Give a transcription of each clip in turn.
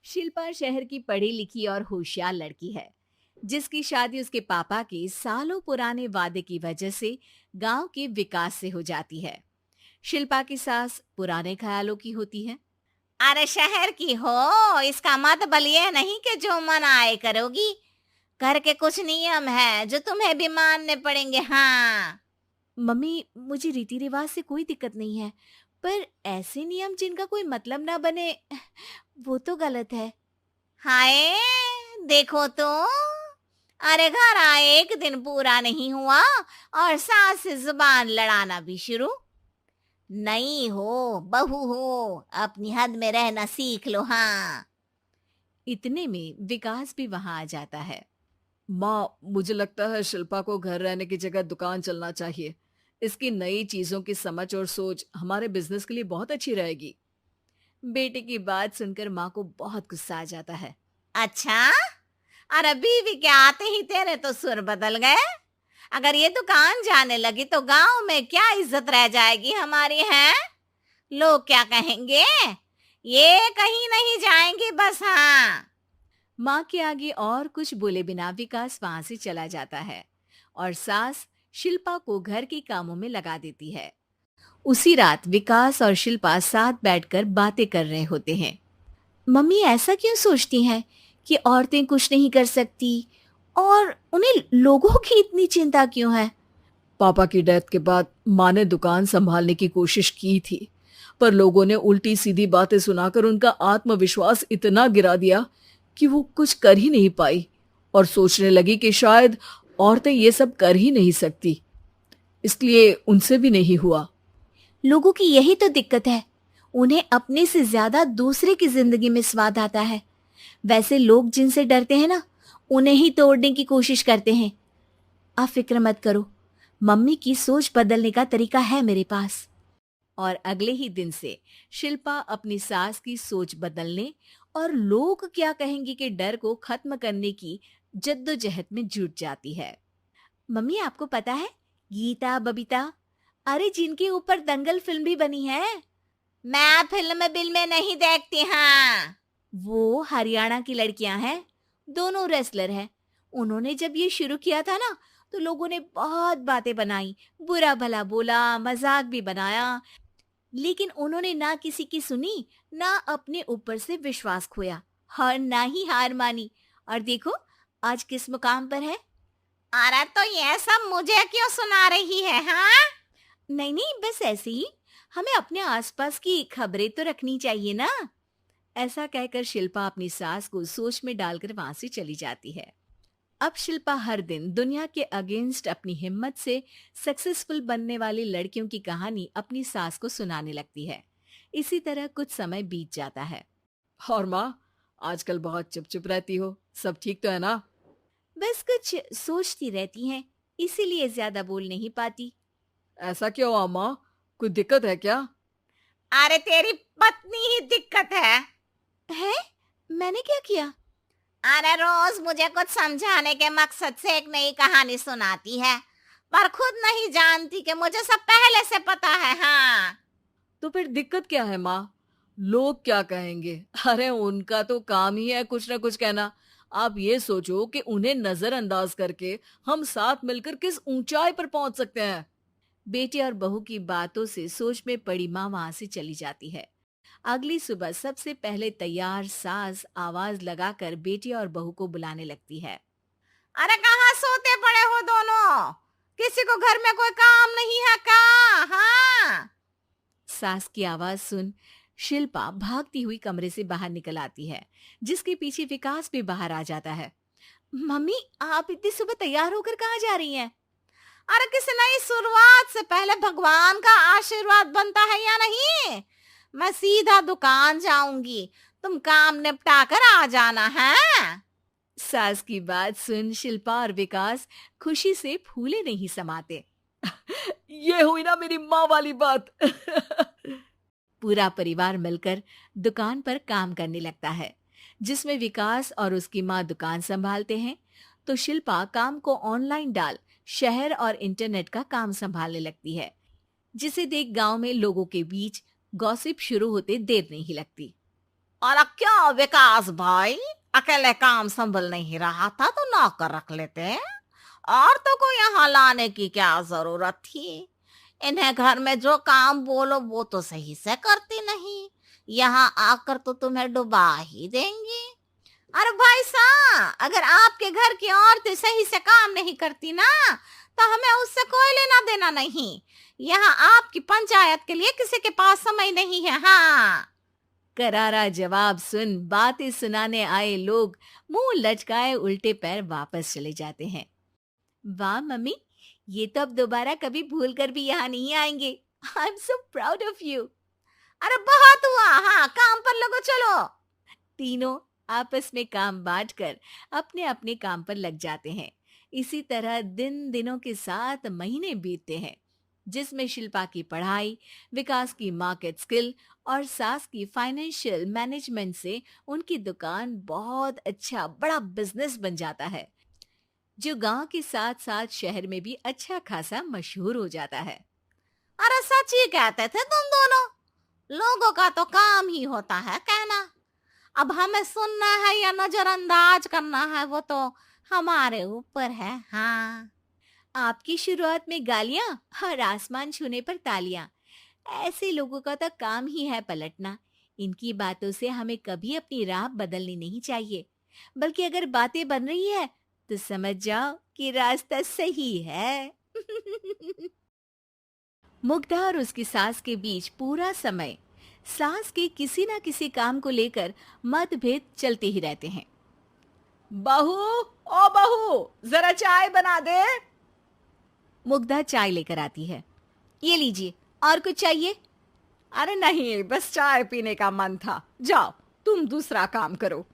शिल्पा शहर की पढ़ी लिखी और होशियार लड़की है, जिसकी शादी उसके पापा के सालों पुराने वादे की वजह से गांव के विकास से हो जाती है। शिल्पा की सास पुराने ख्यालों की होती है। अरे शहर की हो, इसका मतलब ये नहीं कि जो मन आए करोगी। घर के कुछ नियम है जो तुम्हें भी मानने पड़ेंगे। हाँ। मम्मी, मुझे रीति रिवाज से कोई दिक्कत नहीं है, पर ऐसे नियम जिनका कोई मतलब ना बने, वो तो गलत है। हाय, देखो तो। अरे घर आए एक दिन पूरा नहीं हुआ और सास से जुबान लड़ाना भी शुरू। नहीं हो, बहू हो, अपनी हद में रहना सीख लो। हाँ। इतने में विकास भी वहां आ जाता है। माँ, मुझे लगता है शिल्पा को घर रहने की जगह दुकान चलना चाहिए। इसकी नई चीजों की समझ और सोच हमारे बिजनेस के लिए बहुत अच्छी रहेगी। बेटे की बात सुनकर माँ को बहुत गुस्सा आ जाता है। अच्छा, अरे बीवी के आते ही तेरे तो सुर बदल गए। अगर ये दुकान जाने लगी तो गांव में क्या इज्जत रह जाएगी हमारी है। लोग क्या कहेंगे। ये कहीं नहीं जाएंगी बस। हाँ। माँ के आगे और कुछ बोले बिना विकास वहां से चला जाता है और सास शिल्पा को घर के कामों में लगा देती है। उसी रात विकास और शिल्पा साथ बैठकर बातें कर रहे होते हैं। मम्मी ऐसा क्यों सोचती हैं कि औरतें कुछ नहीं कर सकती, और उन्हें लोगों की इतनी चिंता क्यों है? पापा की डेथ के बाद माँ ने दुकान संभालने की कोशिश की थी, पर लोगों ने उल्टी सीधी बातें सुनाकर उनका आत्मविश्वास इतना गिरा दिया कि वो कुछ कर ही नहीं पाई और सोचने लगी कि शायद औरतें ये सब कर ही नहीं सकती। इसलिए उनसे भी नहीं हुआ। लोगों की यही तो दिक्कत है, उन्हें अपने से ज्यादा दूसरे की जिंदगी में स्वाद आता है। वैसे लोग जिनसे डरते हैं ना, उन्हें ही तोड़ने की कोशिश करते हैं। आप फिक्र मत करो, मम्मी की सोच बदलने का तरीका है मेरे पास। और अगले ही दिन से शिल्पा अपनी सास की सोच बदलने और लोग क्या कहेंगे के डर को खत्म करने की जद्दोजहद में जुट जाती है। मम्मी, आपको पता है, गीता, बबीता, अरे जिनके ऊपर दंगल फिल्म भी बनी है, मैं फिल्म बिल में नहीं देखती। हाँ। वो हरियाणा की लड़कियां हैं। दोनों रेसलर हैं। उन्होंने जब ये शुरू किया था ना, तो लोगों ने बहुत बातें बनाई, बुरा भला बोला, मजाक भी बनाया, लेकिन उन्होंने ना किसी की सुनी, ना अपने ऊपर से विश्वास खोया और ना ही हार मानी। और देखो आज किस मुकाम पर है। अरे तो ये सब मुझे क्यों सुना रही है। हाँ। नहीं नहीं, बस ऐसे ही, हमें अपने आसपास की खबरें तो रखनी चाहिए ना। ऐसा कहकर शिल्पा अपनी सास को सोच में डालकर वहां से चली जाती है। अब शिल्पा हर दिन दुनिया के अगेंस्ट अपनी हिम्मत से सक्सेसफुल बनने वाली लड़कियों की कहानी अपनी सास को सुनाने लगती है। इसी तरह कुछ समय बीत जाता है। और माँ, आजकल बहुत चुप चुप रहती हो, सब ठीक तो है ना? बस कुछ सोचती रहती हैं, इसीलिए ज्यादा बोल नहीं पाती। ऐसा क्यों हुआ माँ? कोई दिक्कत है क्या? अरे तेरी पत्नी ही दिक्कत है। है? मैंने क्या किया? अरे रोज मुझे कुछ समझाने के मकसद से एक नई कहानी सुनाती है, पर खुद नहीं जानती कि मुझे सब पहले से पता है। हाँ। तो फिर दिक्कत क्या है माँ? लोग क्या कहेंगे? अरे उनका तो काम ही है कुछ ना कुछ कहना। आप ये सोचो कि उन्हें नजरअंदाज करके हम साथ मिलकर किस ऊंचाई पर पहुंच सकते हैं। बेटे और बहू की बातों से सोच में पड़ी माँ वहां से चली जाती है। अगली सुबह सबसे पहले तैयार सास आवाज लगाकर बेटी और बहू को बुलाने लगती है। अरे कहाँ सोते पड़े हो दोनों? किसी को घर में कोई काम नहीं है का? हाँ। सास की आवाज सुन शिल्पा भागती हुई कमरे से बाहर निकल आती है, जिसके पीछे विकास भी बाहर आ जाता है। मम्मी, आप इतनी सुबह तैयार होकर कहाँ जा रही हैं? अरे किसी नई शुरुआत से पहले भगवान का आशीर्वाद बनता है या नहीं? मैं सीधा दुकान जाऊंगी, तुम काम निपटा कर आ जाना है। सास की बात सुन शिल्पा और विकास खुशी से फूले नहीं समाते। ये हुई ना मेरी माँ वाली बात। पूरा परिवार मिलकर दुकान पर काम करने लगता है, जिसमें विकास और उसकी माँ दुकान संभालते हैं, तो शिल्पा काम को ऑनलाइन डाल शहर और इंटरनेट का काम संभालने लगती है, जिसे देख गांव में लोगों के बीच गॉसिप शुरू होते देर नहीं लगती। और क्या विकास भाई, अकेले काम संभल नहीं रहा था तो नौकर रख लेते, औरतों को यहाँ लाने की क्या जरूरत थी। इन्हें घर में जो काम बोलो वो तो सही से करती नहीं, यहाँ आकर तो तुम्हें डुबा ही देंगी। अरे भाई साहब, अगर आपके घर की औरतें सही से काम नहीं करती ना तो हमें उससे कोई लेना देना नहीं। यहाँ आपकी पंचायत के लिए किसी के पास समय नहीं है। हाँ, करारा जवाब सुन बातें सुनाने आए लोग मुंह लटकाए उल्टे पैर वापस चले जाते हैं। वाह मम्मी, ये तो अब दोबारा कभी भूल कर भी यहाँ नहीं आएंगे। I am so proud of you. अरे बहुत हुआ, हाँ काम पर लगो चलो। तीनों आपस में काम बांटकर अपने अपने काम पर लग जाते हैं। इसी तरह दिनों के साथ महीने बीतते हैं, जिसमें शिल्पा की पढ़ाई, विकास की मार्केट स्किल और सास की फाइनेंशियल मैनेजमेंट से उनकी दुकान बहुत अच्छा बड़ा बिजनेस बन जाता है, जो गांव के साथ साथ शहर में भी अच्छा खासा मशहूर हो जाता है। अरे सच ही कहते थे तुम दोनों, लोगों का तो काम ही होता है कहना। अब हमें सुनना है या नजरअंदाज करना है वो तो हमारे ऊपर है। हाँ, आपकी शुरुआत में गालियां और आसमान छूने पर तालियां, ऐसे लोगों का तो काम ही है पलटना। इनकी बातों से हमें कभी अपनी राह बदलनी नहीं चाहिए, बल्कि अगर बातें बन रही है तो समझ जाओ कि रास्ता सही है। मुग्धा और उसकी सास के बीच पूरा समय सास के किसी ना किसी काम को लेकर मतभेद चलते ही रहते हैं। बहू, ओ बहू, जरा चाय बना दे। मुग्धा चाय लेकर आती है। ये लीजिए, और कुछ चाहिए? अरे नहीं, बस चाय पीने का मन था। जाओ तुम दूसरा काम करो।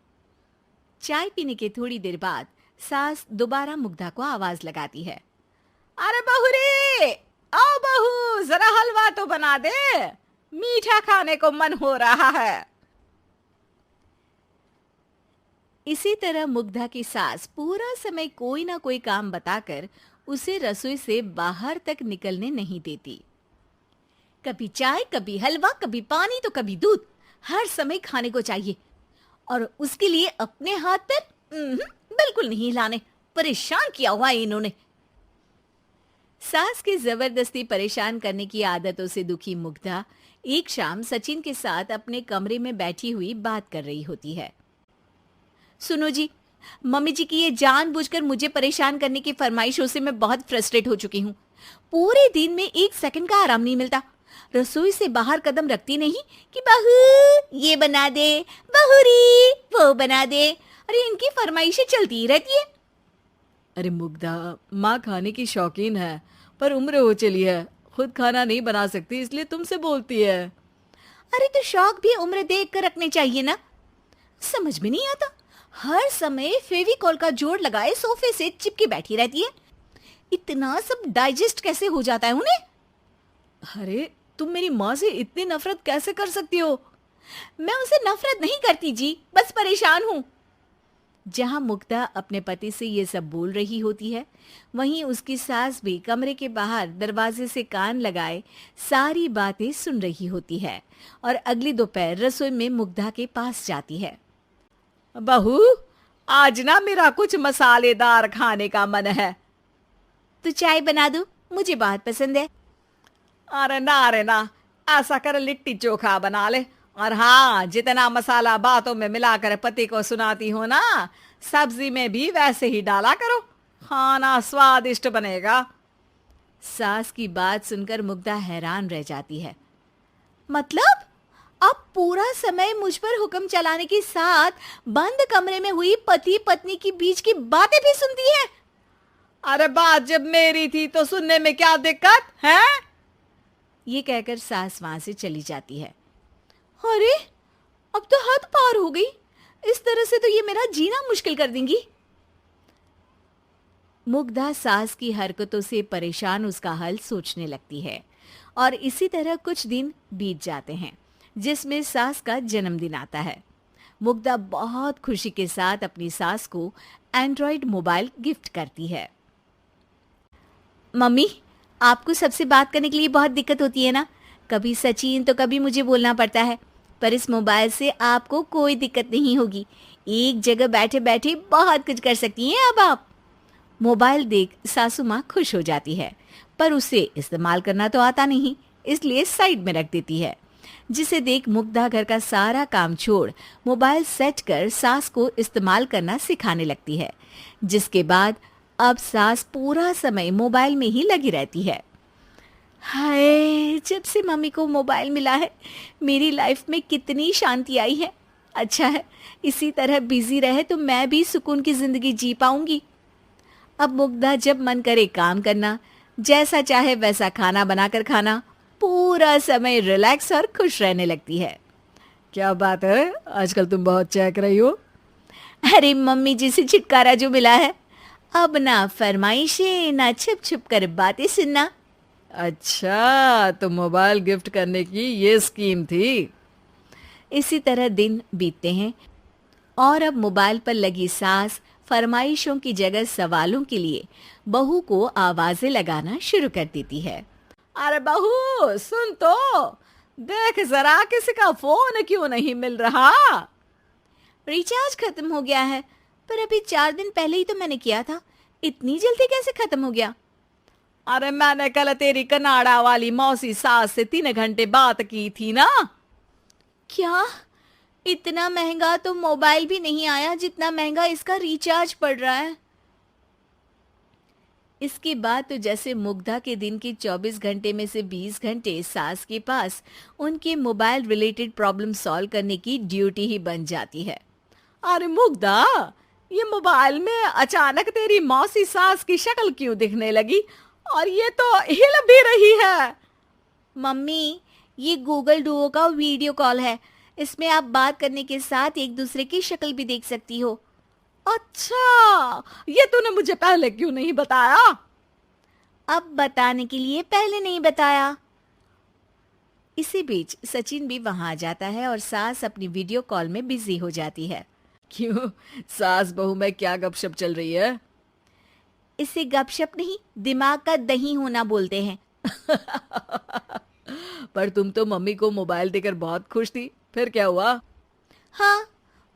चाय पीने के थोड़ी देर बाद सास दोबारा मुग्धा को आवाज लगाती है। अरे बहू रे, आओ बहू, जरा हलवा तो बना दे, मीठा खाने को मन हो रहा है। इसी तरह मुग्धा की सास पूरा समय कोई ना कोई काम बताकर उसे रसोई से बाहर तक निकलने नहीं देती। कभी चाय, कभी हलवा, कभी पानी तो कभी दूध, हर समय खाने को चाहिए, और उसके लिए अपने हाथ पैर बिल्कुल नहीं हिलाने। परेशान किया हुआ है इन्होंने। सास की जबरदस्ती परेशान करने की आदतों से दुखी मुग्धा एक शाम सचिन के साथ अपने कमरे में बैठी हुई बात कर रही होती है। सुनो जी, मम्मी जी की ये जानबूझकर मुझे परेशान करने की फरमाइशों से मैं बहुत फ्रस्ट्रेट हो चुकी हूँ। पूरे दिन में 1 सेकंड का आराम नहीं मिलता। रसोई से बाहर कदम रखती नहीं कि बहू ये बना दे, बहुरी वो बना दे। अरे इनकी फरमाइशें चलती ही रहती है। अरे मुग्धा, माँ खाने की शौकीन है, पर उम्र हो चली है, खुद खाना नहीं बना सकती, इसलिए तुमसे बोलती है। अरे तो शौक भी उम्र देख कर रखने चाहिए ना। समझ में नहीं आता, हर समय फेविकॉल का जोड़ लगाए सोफे से चिपकी बैठी रहती है। इतना सब डाइजेस्ट कैसे हो जाता है उन्हें? अरे तुम मेरी माँ से इतनी नफरत कैसे कर सकती हो? मैं उसे नफरत नहीं करती जी, बस परेशान हूँ। जहां मुग्धा अपने पति से ये सब बोल रही होती है, वहीं उसकी सास भी कमरे के बाहर दरवाजे से कान लगाए सारी बातें सुन रही होती है और अगली दोपहर रसोई में मुग्धा के पास जाती है। बहू, आज ना मेरा कुछ मसालेदार खाने का मन है। तो चाय बना दूं? मुझे बहुत पसंद है। अरे ना, ऐसा कर लिट्टी चोखा बना ले। और हाँ, जितना मसाला बातों में मिलाकर पति को सुनाती हो ना, सब्जी में भी वैसे ही डाला करो, खाना स्वादिष्ट बनेगा। सास की बात सुनकर मुग्धा हैरान रह जाती है। मतलब अब पूरा समय मुझ पर हुक्म चलाने के साथ बंद कमरे में हुई पति पत्नी की बीच की बातें भी सुनती है? अरे बात जब मेरी थी तो सुनने में क्या दिक्कत है? ये कहकर सास वहां से चली जाती है। अरे अब तो हद पार हो गई, इस तरह से तो ये मेरा जीना मुश्किल कर देंगी। मुग्धा सास की हरकतों से परेशान उसका हल सोचने लगती है और इसी तरह कुछ दिन बीत जाते हैं, जिसमें सास का जन्मदिन आता है। मुग्धा बहुत खुशी के साथ अपनी सास को एंड्रॉइड मोबाइल गिफ्ट करती है। मम्मी, आपको सबसे बात करने के लिए बहुत दिक्कत होती है ना, कभी सचिन तो कभी मुझे बोलना पड़ता है। पर इस मोबाइल से आपको कोई दिक्कत नहीं होगी। एक जगह बैठे बैठे बहुत कुछ कर सकती हैं अब आप। मोबाइल देख सासू माँ खुश हो जाती है, पर उसे इस्तेमाल करना तो आता नहीं, इसलिए साइड में रख देती है। जिसे देख मुग्धा घर का सारा काम छोड़ मोबाइल सेट कर सास को इस्तेमाल करना सिखाने लगती है, जिसके बाद अब सास पूरा समय मोबाइल में ही लगी रहती है। हाय, जब से मम्मी को मोबाइल मिला है मेरी लाइफ में कितनी शांति आई है। अच्छा है, इसी तरह बिजी रहे तो मैं भी सुकून की जिंदगी जी पाऊंगी। अब मुग्धा जब मन करे काम करना, जैसा चाहे वैसा खाना बनाकर खाना, पूरा समय रिलैक्स और खुश रहने लगती है। क्या बात है, आजकल तुम बहुत चहक रही हो। अरे मम्मी जी से छुटकारा जो मिला है, अब ना फरमाइशें ना छुप छुप कर बातें सुनना। अच्छा, तो मोबाइल गिफ्ट करने की ये स्कीम थी। इसी तरह दिन बीतते हैं और अब मोबाइल पर लगी सास फरमाइशों की जगह सवालों के लिए बहू को आवाजें लगाना शुरू कर देती है। अरे बहू सुन तो, देख जरा किसी का फोन क्यों नहीं मिल रहा। रिचार्ज खत्म हो गया है, पर अभी 4 दिन पहले ही तो मैंने किया था, इतनी जल्दी कैसे खत्म हो गया? अरे मैंने कल तेरी कनाडा वाली मौसी सास से 3 घंटे बात की थी ना। क्या? इतना महंगा तो मोबाइल भी नहीं आया जितना महंगा इसका रिचार्ज पड़ रहा है। इसके बाद तो जैसे मुग्धा के दिन के 24 घंटे में से 20 घंटे सास के पास उनके मोबाइल रिलेटेड प्रॉब्लम सॉल्व करने की ड्यूटी ही बन जाती है। अरे मुग्धा, ये मोबाइल में अचानक तेरी मौसी सास की शक्ल क्यों दिखने लगी, और ये तो हिल भी रही है। मम्मी, ये गूगल डुओ का वीडियो कॉल है, इसमें आप बात करने के साथ एक दूसरे की शक्ल भी देख सकती हो। अच्छा, ये तूने मुझे पहले क्यों नहीं बताया? अब बताने के लिए पहले नहीं बताया। इसी बीच सचिन भी वहां आ जाता है और सास अपनी वीडियो कॉल में बिजी हो जाती है। क्यों, सास बहू में क्या गपशप चल रही है? इसे गपशप नहीं, दिमाग का दही होना बोलते हैं। पर तुम तो मम्मी को मोबाइल देकर बहुत खुश थी, फिर क्या हुआ? हाँ,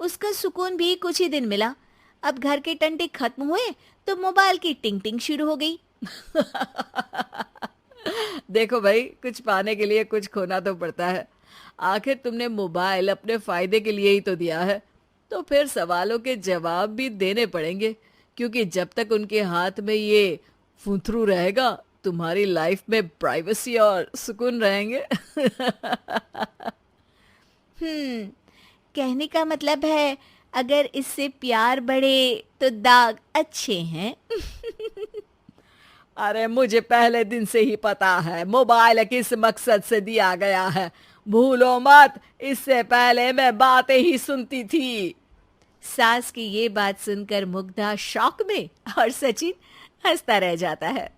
उसका सुकून भी कुछ ही दिन मिला। अब घर के टंटे खत्म हुए तो मोबाइल की टिंग टिंग शुरू हो गई। देखो भाई, कुछ पाने के लिए कुछ खोना तो पड़ता है। आखिर तुमने मोबाइल अपने फायदे के लिए ही तो दिया है, तो फिर सवालों के जवाब भी देने पड़ेंगे, क्योंकि जब तक उनके हाथ में ये फुंथरू रहेगा तुम्हारी लाइफ में प्राइवेसी और सुकून रहेंगे। कहने का मतलब है अगर इससे प्यार बढ़े तो दाग अच्छे हैं। अरे मुझे पहले दिन से ही पता है मोबाइल किस मकसद से दिया गया है, भूलो मत, इससे पहले मैं बातें ही सुनती थी। सास की ये बात सुनकर मुग्धा शॉक में और सचिन हंसता रह जाता है।